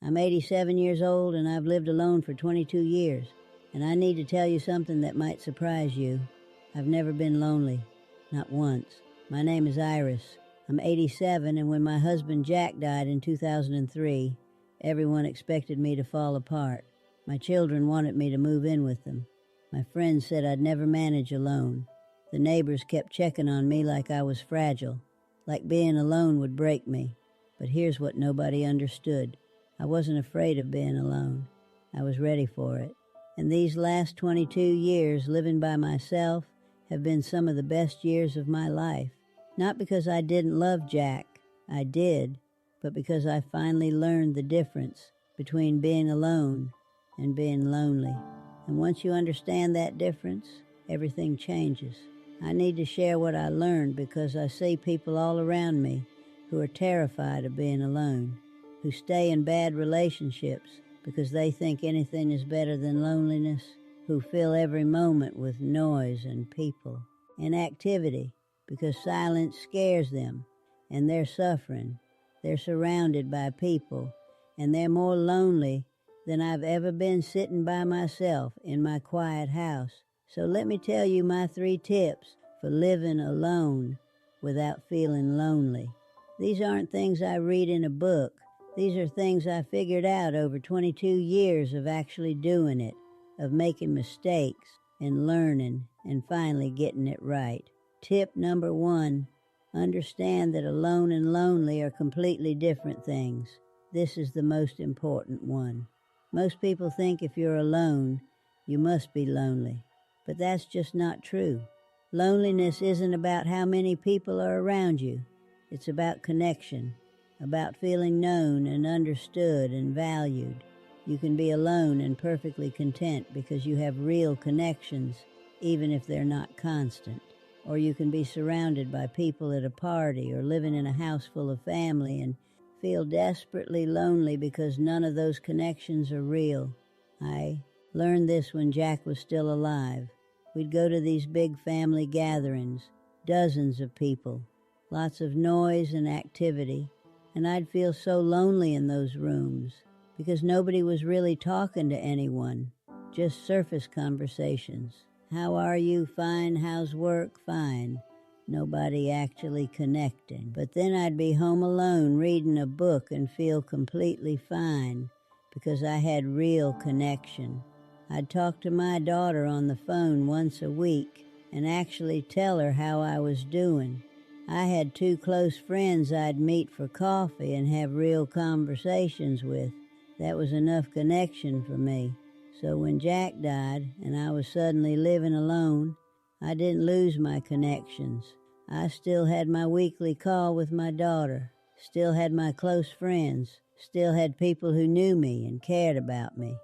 I'm 87 years old and I've lived alone for 22 years. And I need to tell you something that might surprise you. I've never been lonely. Not once. My name is Iris. I'm 87, and when my husband Jack died in 2003, everyone expected me to fall apart. My children wanted me to move in with them. My friends said I'd never manage alone. The neighbors kept checking on me like I was fragile, like being alone would break me. But here's what nobody understood. I wasn't afraid of being alone. I was ready for it. And these last 22 years living by myself have been some of the best years of my life. Not because I didn't love Jack, I did, but because I finally learned the difference between being alone and being lonely. And once you understand that difference, everything changes. I need to share what I learned because I see people all around me who are terrified of being alone, who stay in bad relationships because they think anything is better than loneliness, who fill every moment with noise and people and activity because silence scares them, and they're suffering. They're surrounded by people, and they're more lonely than I've ever been sitting by myself in my quiet house. So let me tell you my 3 tips for living alone without feeling lonely. These aren't things I read in a book. These are things I figured out over 22 years of actually doing it, of making mistakes and learning and finally getting it right. Tip number 1, understand that alone and lonely are completely different things. This is the most important one. Most people think if you're alone, you must be lonely. But that's just not true. Loneliness isn't about how many people are around you. It's about connection, about feeling known and understood and valued. You can be alone and perfectly content because you have real connections, even if they're not constant. Or you can be surrounded by people at a party or living in a house full of family and feel desperately lonely because none of those connections are real. I learned this when Jack was still alive. We'd go to these big family gatherings, dozens of people, lots of noise and activity, and I'd feel so lonely in those rooms because nobody was really talking to anyone, just surface conversations. How are you? Fine. How's work? Fine. Nobody actually connecting. But then I'd be home alone reading a book and feel completely fine because I had real connection. I'd talk to my daughter on the phone once a week and actually tell her how I was doing. I had 2 close friends I'd meet for coffee and have real conversations with. That was enough connection for me. So when Jack died and I was suddenly living alone, I didn't lose my connections. I still had my weekly call with my daughter, still had my close friends, still had people who knew me and cared about me.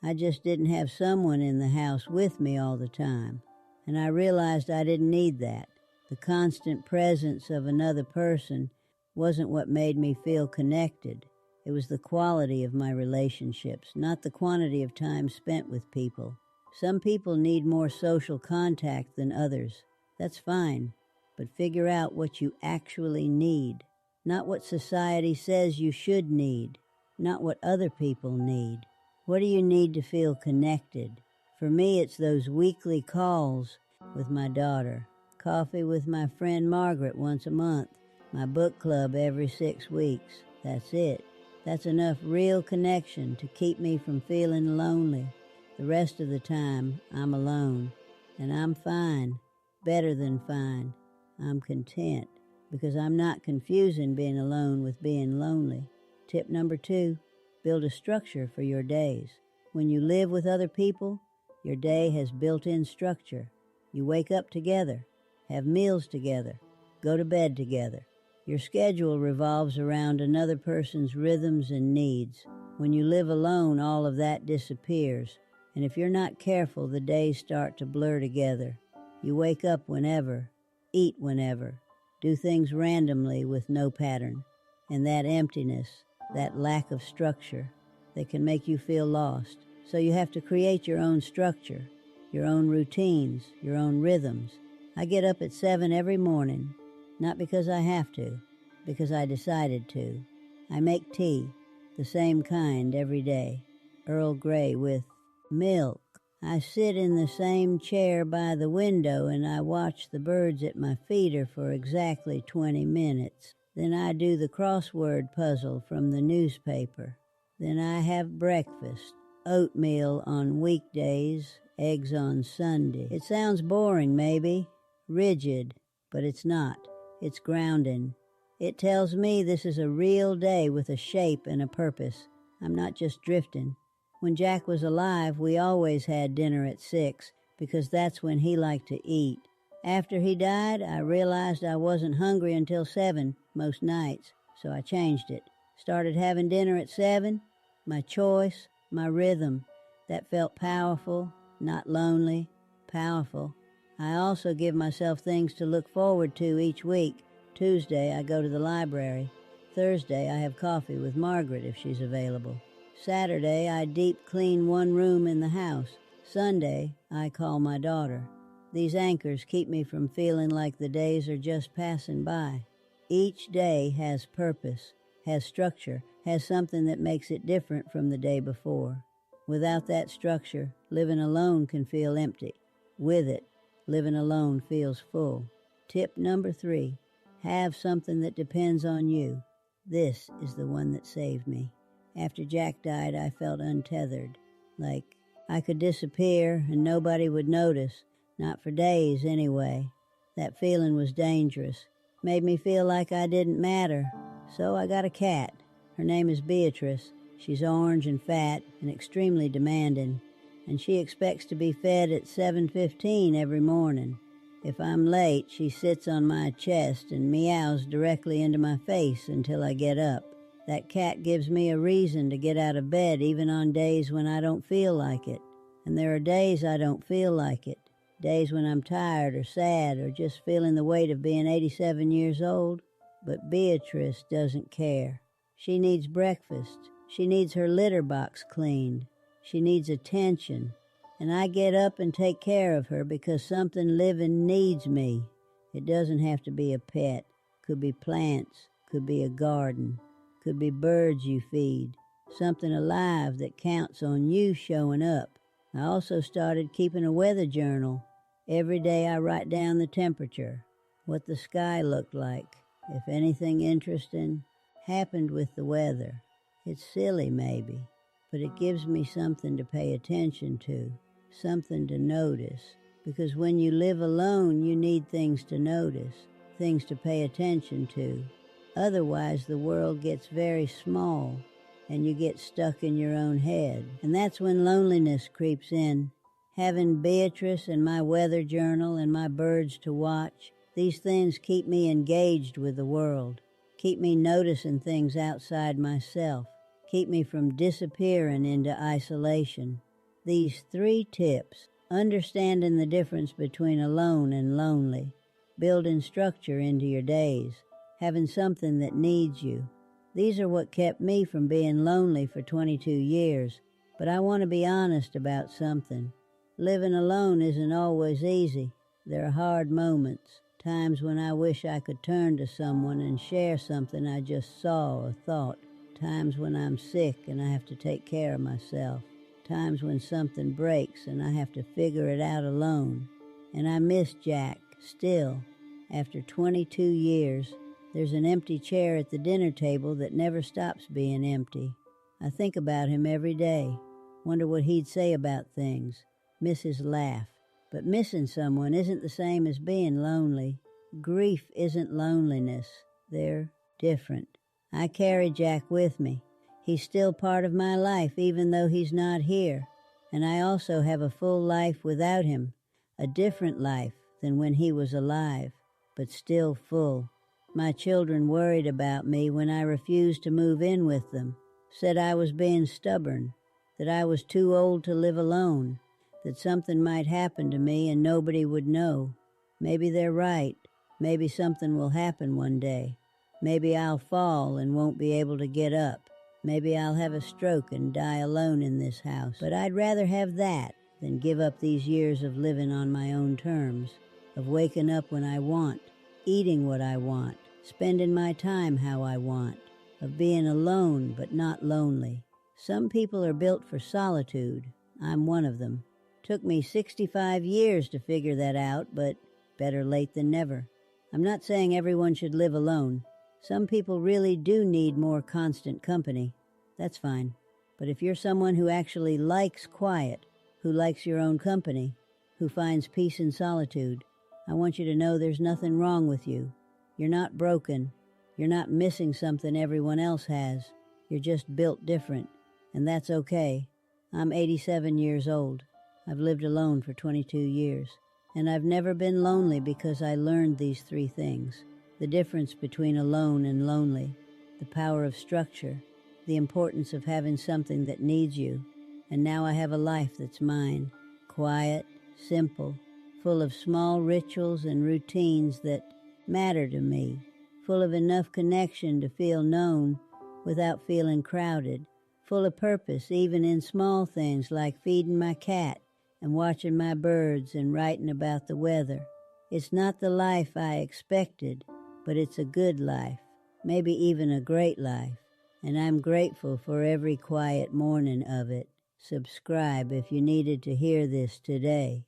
I just didn't have someone in the house with me all the time. And I realized I didn't need that. The constant presence of another person wasn't what made me feel connected. It was the quality of my relationships, not the quantity of time spent with people. Some people need more social contact than others. That's fine, but figure out what you actually need, not what society says you should need, not what other people need. What do you need to feel connected? For me, it's those weekly calls with my daughter, coffee with my friend Margaret once a month, my book club every 6 weeks. That's it. That's enough real connection to keep me from feeling lonely. The rest of the time, I'm alone. And I'm fine. Better than fine. I'm content. Because I'm not confusing being alone with being lonely. Tip number 2, build a structure for your days. When you live with other people, your day has built-in structure. You wake up together, have meals together, go to bed together. Your schedule revolves around another person's rhythms and needs. When you live alone, all of that disappears. And if you're not careful, the days start to blur together. You wake up whenever, eat whenever, do things randomly with no pattern. And that emptiness, that lack of structure, that can make you feel lost. So you have to create your own structure, your own routines, your own rhythms. I get up at 7 every morning. Not because I have to, because I decided to. I make tea. the same kind every day, Earl Grey with milk. I sit in the same chair by the window and I watch the birds at my feeder for exactly 20 minutes. Then I do the crossword puzzle from the newspaper. Then I have breakfast, oatmeal on weekdays, eggs on Sunday. It sounds boring maybe, rigid, but it's not. It's grounding. It tells me this is a real day with a shape and a purpose. I'm not just drifting. When Jack was alive, we always had dinner at 6 because that's when he liked to eat. After he died, I realized I wasn't hungry until 7 most nights, so I changed it. Started having dinner at 7, my choice, my rhythm. That felt powerful, not lonely, powerful. I also give myself things to look forward to each week. Tuesday, I go to the library. Thursday, I have coffee with Margaret if she's available. Saturday, I deep clean one room in the house. Sunday, I call my daughter. These anchors keep me from feeling like the days are just passing by. Each day has purpose, has structure, has something that makes it different from the day before. Without that structure, living alone can feel empty. With it, living alone feels full. Tip number 3, have something that depends on you. This is the one that saved me. After Jack died, I felt untethered, like I could disappear and nobody would notice, not for days anyway. That feeling was dangerous, made me feel like I didn't matter. So I got a cat. Her name is Beatrice. She's orange and fat and extremely demanding, and she expects to be fed at 7:15 every morning. If I'm late, she sits on my chest and meows directly into my face until I get up. That cat gives me a reason to get out of bed even on days when I don't feel like it. And there are days I don't feel like it. Days when I'm tired or sad or just feeling the weight of being 87 years old. But Beatrice doesn't care. She needs breakfast. She needs her litter box cleaned. She needs attention. And I get up and take care of her because something living needs me. It doesn't have to be a pet. Could be plants. Could be a garden. Could be birds you feed. Something alive that counts on you showing up. I also started keeping a weather journal. Every day I write down the temperature, what the sky looked like, if anything interesting happened with the weather. It's silly maybe, but it gives me something to pay attention to, something to notice. Because when you live alone, you need things to notice, things to pay attention to. Otherwise, the world gets very small, and you get stuck in your own head. And that's when loneliness creeps in. Having Beatrice and my weather journal and my birds to watch, these things keep me engaged with the world, keep me noticing things outside myself, keep me from disappearing into isolation. These 3 tips, understanding the difference between alone and lonely, building structure into your days, having something that needs you. These are what kept me from being lonely for 22 years, but I want to be honest about something. Living alone isn't always easy. There are hard moments, times when I wish I could turn to someone and share something I just saw or thought, times when I'm sick and I have to take care of myself, times when something breaks and I have to figure it out alone. And I miss Jack, still. After 22 years, there's an empty chair at the dinner table that never stops being empty. I think about him every day, wonder what he'd say about things, miss his laugh. But missing someone isn't the same as being lonely. Grief isn't loneliness. They're different. I carry Jack with me. He's still part of my life even though he's not here. And I also have a full life without him, a different life than when he was alive, but still full. My children worried about me when I refused to move in with them, said I was being stubborn, that I was too old to live alone, that something might happen to me and nobody would know. Maybe they're right. Maybe something will happen one day. Maybe I'll fall and won't be able to get up. Maybe I'll have a stroke and die alone in this house. But I'd rather have that than give up these years of living on my own terms, of waking up when I want, eating what I want, spending my time how I want, of being alone but not lonely. Some people are built for solitude. I'm one of them. Took me 65 years to figure that out, but better late than never. I'm not saying everyone should live alone. Some people really do need more constant company. That's fine. But if you're someone who actually likes quiet, who likes your own company, who finds peace in solitude, I want you to know there's nothing wrong with you. You're not broken. You're not missing something everyone else has. You're just built different, and that's okay. I'm 87 years old. I've lived alone for 22 years, and I've never been lonely because I learned these three things: the difference between alone and lonely, the power of structure, the importance of having something that needs you, and now I have a life that's mine, quiet, simple, full of small rituals and routines that matter to me, full of enough connection to feel known without feeling crowded, full of purpose even in small things like feeding my cat and watching my birds and writing about the weather. It's not the life I expected, but it's a good life, maybe even a great life, and I'm grateful for every quiet morning of it. Subscribe if you needed to hear this today.